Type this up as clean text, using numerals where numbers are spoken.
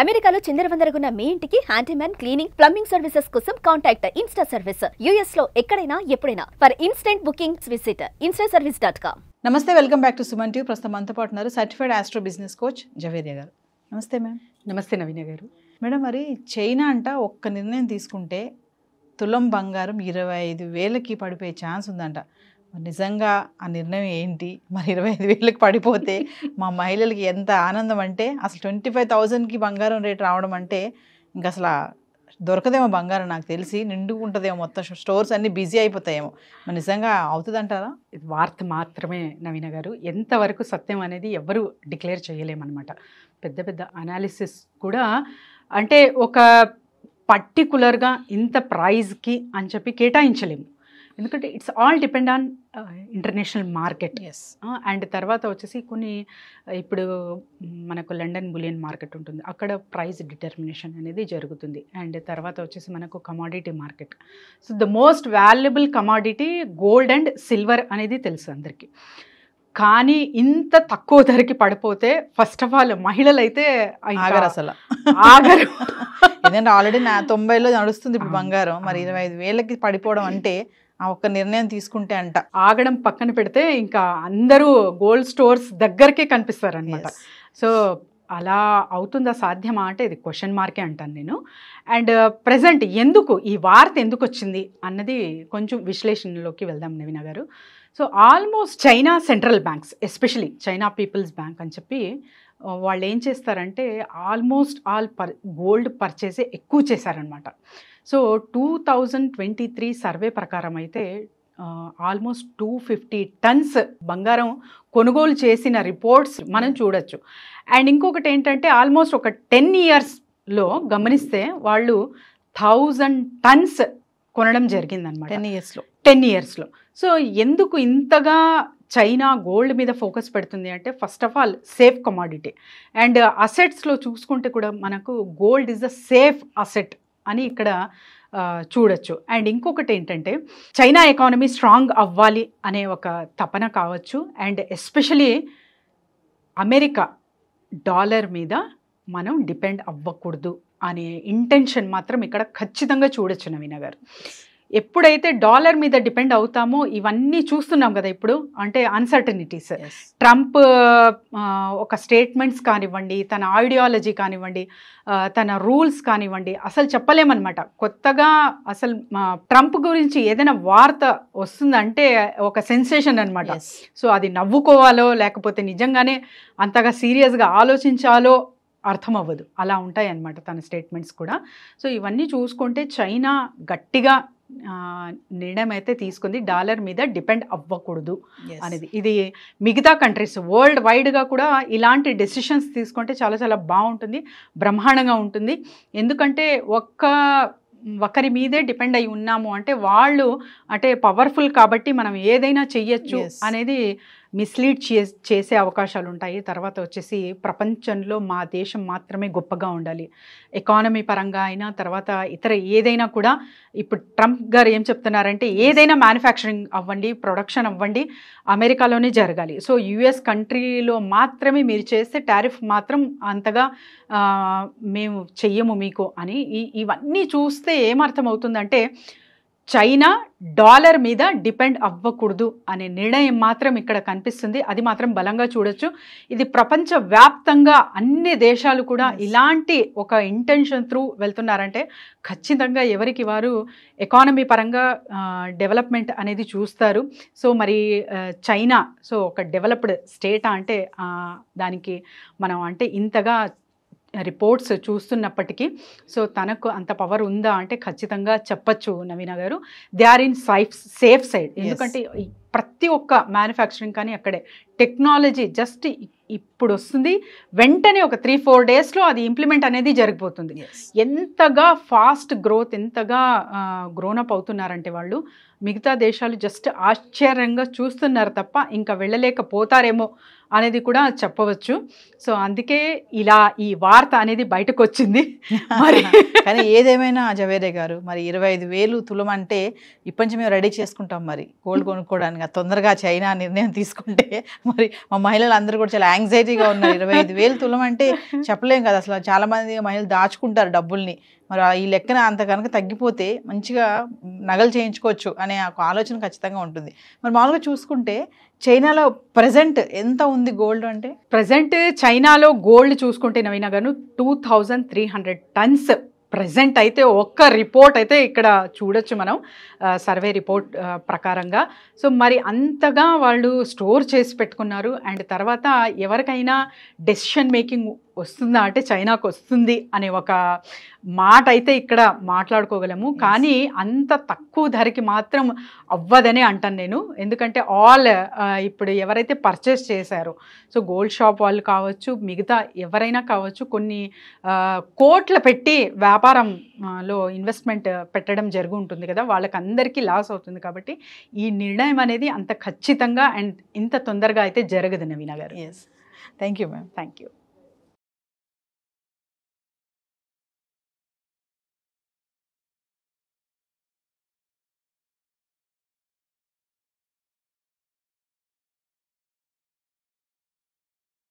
అమెరికాలో చిందరవందరగున్న మీ ఇంటికి హ్యాండీమ్యాన్ క్లీనింగ్ ప్లంబింగ్ సర్వీసెస్ కోసం కాంటాక్ట్ ఇన్స్టా సర్వీస్. యుఎస్ లో ఎక్కడైనా ఎప్పుడైనా for instant bookings visit instaservice.com. నమస్తే, welcome back to Suman TV. ప్రస్తుతం మనతో పాటు ఉన్నారు certified astro business coach Javeria గారు. నమస్తే మ్యామ్. నమస్తే నవీన గారు. మేడం, మరి చైనా అంట ఒక్క నిర్ణయం తీసుకుంటే తులం బంగారం 25,000కి పడిపోయే ఛాన్స్ ఉందంట. నిజంగా ఆ నిర్ణయం ఏంటి? మరి 25,000కి పడిపోతే మా మహిళలకి ఎంత ఆనందం అంటే, అసలు 25,000కి బంగారం రేట్ రావడం అంటే ఇంకా అసలు దొరకదేమో బంగారం. నాకు తెలిసి నిండుకుంటుందేమో, మొత్తం స్టోర్స్ అన్నీ బిజీ అయిపోతాయేమో. మరి నిజంగా అవుతుందంటారా? ఇది వార్త మాత్రమే నవీన గారు. ఎంతవరకు సత్యం అనేది ఎవరు డిక్లేర్ చేయలేమన్నమాట. పెద్ద పెద్ద అనాలిసిస్ కూడా అంటే ఒక పర్టికులర్గా ఇంత ప్రైజ్కి అని చెప్పి కేటాయించలేము. ఎందుకంటే it's all depend on international market. And తర్వాత వచ్చేసి కొన్ని ఇప్పుడు మనకు లండన్ బులియన్ మార్కెట్ ఉంటుంది, అక్కడ ప్రైస్ డిటర్మినేషన్ అనేది జరుగుతుంది. అండ్ తర్వాత వచ్చేసి మనకు commodity market. So the most valuable commodity gold and silver అనేది తెలుసు అందరికీ. కానీ ఇంత తక్కువ ధరకి పడిపోతే ఫస్ట్ ఆఫ్ ఆల్ మహిళలు అయితే ఆగరు, అసలు ఆగరు. ఎందుకంటే ఆల్రెడీ 90లో నడుస్తుంది ఇప్పుడు బంగారం. మరి 25,000కి పడిపోవడం అంటే ఆ ఒక్క నిర్ణయం తీసుకుంటే అంట ఆగడం పక్కన పెడితే ఇంకా అందరూ గోల్డ్ స్టోర్స్ దగ్గరకే కనిపిస్తారు అనమాట. సో అలా అవుతుందా, సాధ్యమా అంటే ఇది క్వశ్చన్ మార్కే అంటాను నేను. అండ్ ప్రజెంట్ ఎందుకు ఈ వార్త ఎందుకు వచ్చింది అన్నది కొంచెం విశ్లేషణలోకి వెళ్దాం నవీన గారు. So almost China central banks, especially China People's Bank అని చెప్పి వాళ్ళు ఏం చేస్తారంటే ఆల్మోస్ట్ ఆల్ గోల్డ్ పర్చేసే ఎక్కువ చేశారనమాట. సో 2023 సర్వే ప్రకారం అయితే ఆల్మోస్ట్ 250 టన్స్ బంగారం కొనుగోలు చేసిన రిపోర్ట్స్ మనం చూడొచ్చు. అండ్ ఇంకొకటి ఏంటంటే ఆల్మోస్ట్ ఒక 10 ఇయర్స్లో గమనిస్తే వాళ్ళు 1000 టన్స్ కొనడం జరిగిందనమాట 10 ఇయర్స్లో. సో ఎందుకు ఇంతగా చైనా గోల్డ్ మీద ఫోకస్ పెడుతుంది అంటే first of all safe commodity. And అసెట్స్లో చూసుకుంటే కూడా మనకు gold is the safe asset అని ఇక్కడ చూడొచ్చు. అండ్ ఇంకొకటి ఏంటంటే చైనా ఎకానమీ స్ట్రాంగ్ అవ్వాలి అనే ఒక తపన కావచ్చు. అండ్ ఎస్పెషలీ అమెరికా డాలర్ మీద మనం డిపెండ్ అవ్వకూడదు అనే ఇంటెన్షన్ మాత్రం ఇక్కడ ఖచ్చితంగా చూడొచ్చు నవీన గారు. ఎప్పుడైతే డాలర్ మీద డిపెండ్ అవుతామో ఇవన్నీ చూస్తున్నాం కదా ఇప్పుడు, అంటే అన్సర్టనిటీస్. ట్రంప్ ఒక స్టేట్మెంట్స్ కానివ్వండి, తన ఐడియాలజీ కానివ్వండి, తన రూల్స్ కానివ్వండి, అసలు చెప్పలేమన్నమాట. కొత్తగా అసలు ట్రంప్ గురించి ఏదైనా వార్త వస్తుందంటే ఒక సెన్సేషన్ అనమాట. సో అది నవ్వుకోవాలో లేకపోతే నిజంగానే అంతగా సీరియస్గా ఆలోచించాలో అర్థం అవ్వదు, అలా ఉంటాయి అన్నమాట తన స్టేట్మెంట్స్ కూడా. సో ఇవన్నీ చూసుకుంటే చైనా గట్టిగా నిర్ణయం అయితే తీసుకుంది, డాలర్ మీద డిపెండ్ అవ్వకూడదు అనేది. ఇది మిగతా కంట్రీస్ వరల్డ్ వైడ్గా కూడా ఇలాంటి డెసిషన్స్ తీసుకుంటే చాలా చాలా బాగుంటుంది, బ్రహ్మాండంగా ఉంటుంది. ఎందుకంటే ఒకరి మీదే డిపెండ్ అయి ఉన్నాము అంటే వాళ్ళు అంటే పవర్ఫుల్ కాబట్టి మనం ఏదైనా చెయ్యొచ్చు అనేది మిస్లీడ్ చేసే అవకాశాలు ఉంటాయి. తర్వాత వచ్చేసి ప్రపంచంలో మా దేశం మాత్రమే గొప్పగా ఉండాలి ఎకానమీ పరంగా అయినా, తర్వాత ఇతర ఏదైనా కూడా. ఇప్పుడు ట్రంప్ గారు ఏం చెప్తున్నారంటే ఏదైనా మ్యానుఫ్యాక్చరింగ్ అవ్వండి, ప్రొడక్షన్ అవ్వండి అమెరికాలోనే జరగాలి. సో యుఎస్ కంట్రీలో మాత్రమే మీరు చేస్తే టారిఫ్ మాత్రం అంతగా మేము చెయ్యము మీకు అని. ఇవన్నీ చూస్తే ఏమర్థం అవుతుందంటే చైనా డాలర్ మీద డిపెండ్ అవ్వకూడదు అనే నిర్ణయం మాత్రం ఇక్కడ కనిపిస్తుంది. అది మాత్రం బలంగా చూడొచ్చు. ఇది ప్రపంచ వ్యాప్తంగా అన్ని దేశాలు కూడా ఇలాంటి ఒక ఇంటెన్షన్ త్రూ వెళ్తున్నారంటే ఖచ్చితంగా ఎవరికి వారు ఎకానమీ పరంగా డెవలప్మెంట్ అనేది చూస్తారు. సో మరి చైనా సో ఒక డెవలప్డ్ స్టేటా అంటే దానికి మనం అంటే ఇంతగా రిపోర్ట్స్ చూస్తున్నప్పటికీ సో తనకు అంత పవర్ ఉందా అంటే ఖచ్చితంగా చెప్పచ్చు నవీన గారు. They are in safe side. ఎందుకంటే ప్రతి ఒక్క మ్యానుఫ్యాక్చరింగ్ కానీ అక్కడే టెక్నాలజీ జస్ట్ ఇప్పుడు వస్తుంది, వెంటనే ఒక 3-4 డేస్లో అది ఇంప్లిమెంట్ అనేది జరిగిపోతుంది. ఎంతగా ఫాస్ట్ గ్రోత్, ఎంతగా గ్రోనప్ అవుతున్నారంటే వాళ్ళు మిగతా దేశాలు జస్ట్ ఆశ్చర్యంగా చూస్తున్నారు తప్ప ఇంకా వెళ్ళలేకపోతారేమో అనేది కూడా చెప్పవచ్చు. సో అందుకే ఇలా ఈ వార్త అనేది బయటకు వచ్చింది. మరి కానీ ఏదేమైనా జవేరే గారు, మరి 25,000 తులం అంటే ఇప్పటి నుంచి మేము రెడీ చేసుకుంటాం మరి గోల్డ్ కొనుక్కోవడానికి. తొందరగా చైనా నిర్ణయం తీసుకుంటే మరి మా మహిళలు అందరూ కూడా చాలా యాంగ్జైటీగా ఉన్నారు. 25,000 తులం అంటే చెప్పలేం కదా అసలు. చాలా మంది మహిళలు దాచుకుంటారు డబ్బుల్ని. మరి ఈ లెక్కన అంత కనుక తగ్గిపోతే మంచిగా నగలు చేయించుకోవచ్చు అనే ఒక ఆలోచన ఖచ్చితంగా ఉంటుంది. మరి మామూలుగా చూసుకుంటే చైనాలో ప్రజెంట్ ఎంత ఉంది గోల్డ్ అంటే? ప్రజెంట్ చైనాలో గోల్డ్ చూసుకుంటే నవీన గారు 2300 టన్స్ ప్రజెంట్ అయితే ఒక్క రిపోర్ట్ అయితే ఇక్కడ చూడొచ్చు మనం, సర్వే రిపోర్ట్ ప్రకారంగా. సో మరి అంతగా వాళ్ళు స్టోర్ చేసి పెట్టుకున్నారు. అండ్ తర్వాత ఎవరికైనా డెసిషన్ మేకింగ్ వస్తుందా అంటే చైనాకు వస్తుంది అనే ఒక మాట అయితే ఇక్కడ మాట్లాడుకోగలము. కానీ అంత తక్కువ ధరకి మాత్రం అవ్వదనే అంటాను నేను. ఎందుకంటే ఇప్పుడు ఎవరైతే పర్చేస్ చేశారో, సో గోల్డ్ షాప్ వాళ్ళు కావచ్చు, మిగతా ఎవరైనా కావచ్చు, కొన్ని కోట్లు పెట్టి వ్యాపారంలో ఇన్వెస్ట్మెంట్ పెట్టడం జరిగి ఉంటుంది కదా, వాళ్ళకి అందరికీ లాస్ అవుతుంది. కాబట్టి ఈ నిర్ణయం అనేది అంత ఖచ్చితంగా అండ్ ఇంత తొందరగా అయితే జరగదు నవీన గారు. Yes, thank you ma'am. Thank you.